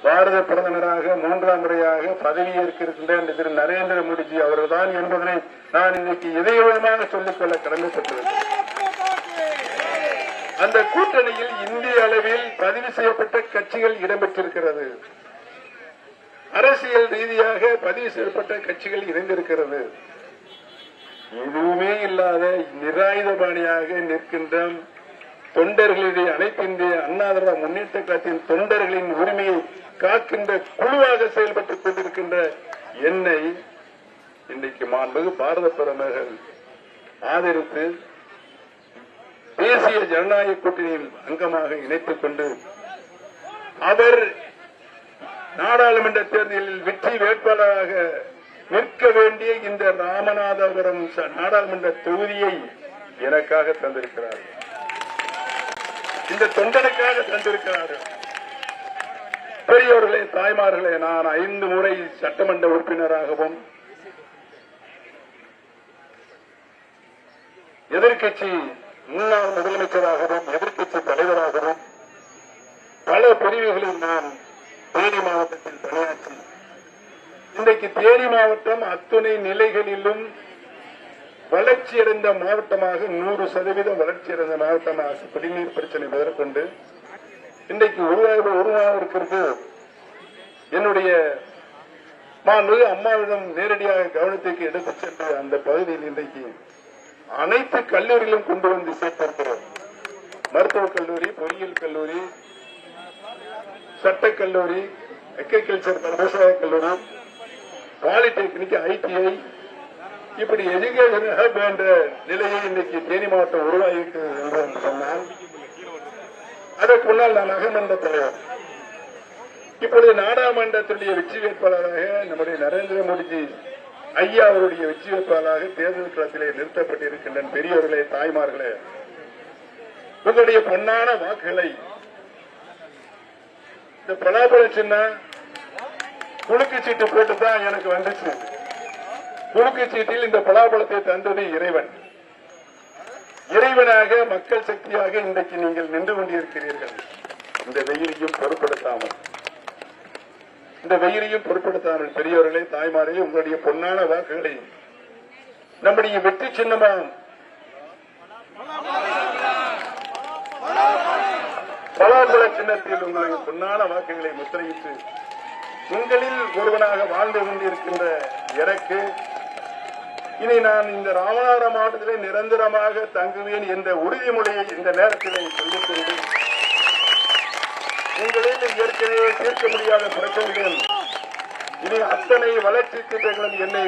பாரத பிரதமராக 3ஆம் முறையாக பதவியேற்க இருக்கின்ற திரு நரேந்திர மோடிஜி அவர்கள்தான் என்பதனை நான் இன்னைக்கு இதயமாக சொல்லிக்கொள்ள கடமைப்பட்டிருக்கிறேன். அந்த கூட்டணியில் இந்திய அளவில் பதிவு செய்யப்பட்ட கட்சிகள் இடம்பெற்றிருக்கிறது. அரசியல் ரீதியாக பதிவு செய்யப்பட்ட கட்சிகள் இணைந்திருக்கிறது. எதுவுமே இல்லாத நிராயுதபாணியாக நிற்கின்ற தொண்டர்களுடைய அனைத்து இந்திய அண்ணா திராவிட முன்னேற்ற கழகத்தின் தொண்டர்களின் உரிமையை காக்கின்ற குழுவாக செயல்பட்டுக் கொண்டிருக்கின்ற என்னை இன்றைக்கு மாண்புமிகு பாரத பிரதமர்கள் ஆதரித்து தேசிய ஜனநாயக கூட்டணியில் அங்கமாக இணைத்துக் கொண்டு அவர் நாடாளுமன்ற தேர்தலில் வெற்றி வேட்பாளராக நிற்க வேண்டிய இந்த ராமநாதபுரம் நாடாளுமன்ற தொகுதியை எனக்காக தந்திருக்கிறார். இந்த தொண்டனுக்காக தந்திருக்கிறார்கள். பெரியவர்களே, தாய்மார்களே, நான் 5 முறை சட்டமன்ற உறுப்பினராகவும் எதிர்கட்சி முன்னாள் முதலமைச்சராகவும் எதிர்கட்சி தலைவராகவும் பல பிரிவுகளில் நான் தேனி மாவட்டத்தில் பணியாற்றி இன்றைக்கு தேனி மாவட்டம் அத்துணை நிலைகளிலும் வளர்ச்சியடைந்த மாவட்டமாக 100% வளர்ச்சியடைந்த மாவட்டமாக குடிநீர் பிரச்சனை முதற்கொண்டு இன்றைக்கு உருவாகிருக்கிறது. என்னுடைய மாண்புமிகு அம்மாவிடம் நேரடியாக கவனத்திற்கு எடுத்துச் சென்று அந்த பகுதியில் இன்றைக்கு அனைத்து கல்லூரிகளும் கொண்டு வந்து சேர்த்திருக்கிறோம். மருத்துவக் கல்லூரி, பொறியியல் கல்லூரி, சட்டக் கல்லூரி, அக்ரிகல்ச்சர் விவசாய கல்லூரி, பாலிடெக்னிக், ITI, இப்படி எஜுகேஷன் ஹப் என்ற நிலையை இன்னைக்கு தேனி மாவட்டம் உருவாகியிருக்கிறது என்று சொன்னால் அதற்கு முன்னால் நான் நகர்மன்ற தலைவர். இப்பொழுது நாடாளுமன்றத்துடைய வெற்றி வேட்பாளராக நம்முடைய நரேந்திர மோடிஜி ஐயா அவருடைய வெற்றி வேட்பாளராக தேர்தல் களத்திலே நிறுத்தப்பட்டிருக்கின்ற பெரியவர்களே, தாய்மார்களே, உங்களுடைய பொன்னான வாக்குகளை இந்த பலாபல சின்ன குலுக்கு சீட்டு போட்டுதான் எனக்கு வந்துச்சு. குலுக்கு சீட்டில் இந்த பலாபலத்தை தந்தது இறைவன். இறைவனாக மக்கள் சக்தியாக இன்றைக்கு நீங்கள் நின்று கொண்டிருக்கிறீர்கள். இந்த வெயிலையும் பொருட்படுத்தாமல் பெரியவர்களே, தாய்மார்களே, உங்களுடைய பொன்னான வாக்குகளை நம்முடைய வெற்றி சின்னமாக பலாபல சின்னத்தில் உங்களுடைய பொன்னான வாக்குகளை முத்திரையிட்டு உங்களில் ஒருவனாக வாழ்ந்து கொண்டிருக்கின்ற எனக்கு இனி நான் இந்த ராமநாதபுரம் மாவட்டத்திலே நிரந்தரமாக தங்குவேன் என்ற உறுதிமொழியை இந்த நேரத்திலே சொல்லிக் கொண்டு உங்களில் ஏற்கனவே தீர்க்க முடியாத பிரச்சனைகள் இனி அத்தனை வளர்ச்சி திட்டங்களும் என்னை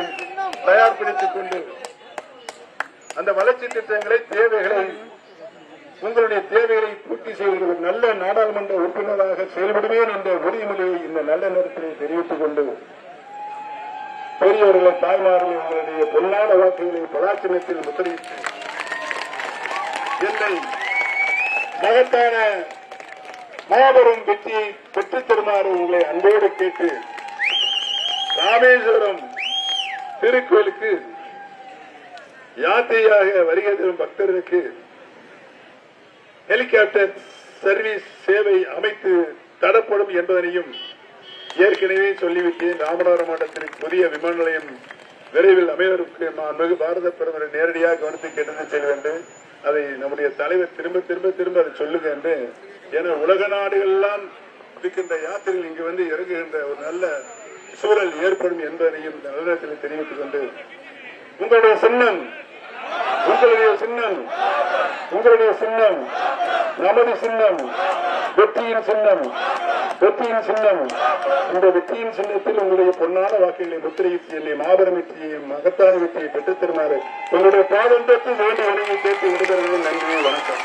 தயார்படுத்திக் கொண்டு அந்த வளர்ச்சி திட்டங்களை உங்களுடைய தேவைகளை பூர்த்தி செய்வது ஒரு நல்ல நாடாளுமன்ற உறுப்பினராக செயல்படுவேன் என்ற உறுதிமொழியை இந்த நல்ல நேரத்திலே தெரிவித்துக் கொண்டு பெரியவர்களை, தாய்மார்கள், உங்களுடைய பொன்னான வாக்குகளை பலாச்சின்னத்தில் முத்திரையிட்டு என்னை மகத்தான மாபெரும் வெற்றியை பெற்றுத் தருமாறு உங்களை அன்போடு கேட்டு ராமேஸ்வரம் திருக்கோயிலுக்கு யாத்திரையாக வருகை தரும் பக்தர்களுக்கு ஹெலிகாப்டர் சர்வீஸ் சேவை அமைத்து தரப்படும் என்பதனையும் ஏற்கனவே சொல்லிவிட்டேன். ராமநாதபுரம் மாவட்டத்தில் புதிய விமான நிலையம் விரைவில் அமைவதற்கு மாண்புமிகு பாரத பிரதமர் நேரடியாக கவனத்தை கேட்டு செய்ய வேண்டும். அதை நம்முடைய தலைவர் திரும்ப திரும்ப திரும்ப அதை சொல்லுங்க என்று, ஏன்னா உலக நாடுகள் எல்லாம் இருக்கின்ற யாத்திரைகள் இங்கு வந்து இறங்குகின்ற ஒரு நல்ல சூழல் ஏற்படும் என்பதனையும் இந்த நேரத்தில் தெரிவித்துக் கொண்டு உங்களுடைய சின்னம் நமது சின்னம் வெற்றியின் சின்னம். இந்த வெற்றியின் சின்னத்தில் உங்களுடைய பொன்னான வாக்குகளை முத்திரையிட்டு என்னை மாபெரும் வெற்றியை, மகத்தான வெற்றியை பெற்றுத் தருமாறு உங்களுடைய பாதம் தொட்டு வேண்டிய வழியை கேட்டு விடுகிறது. நன்றி, வணக்கம்.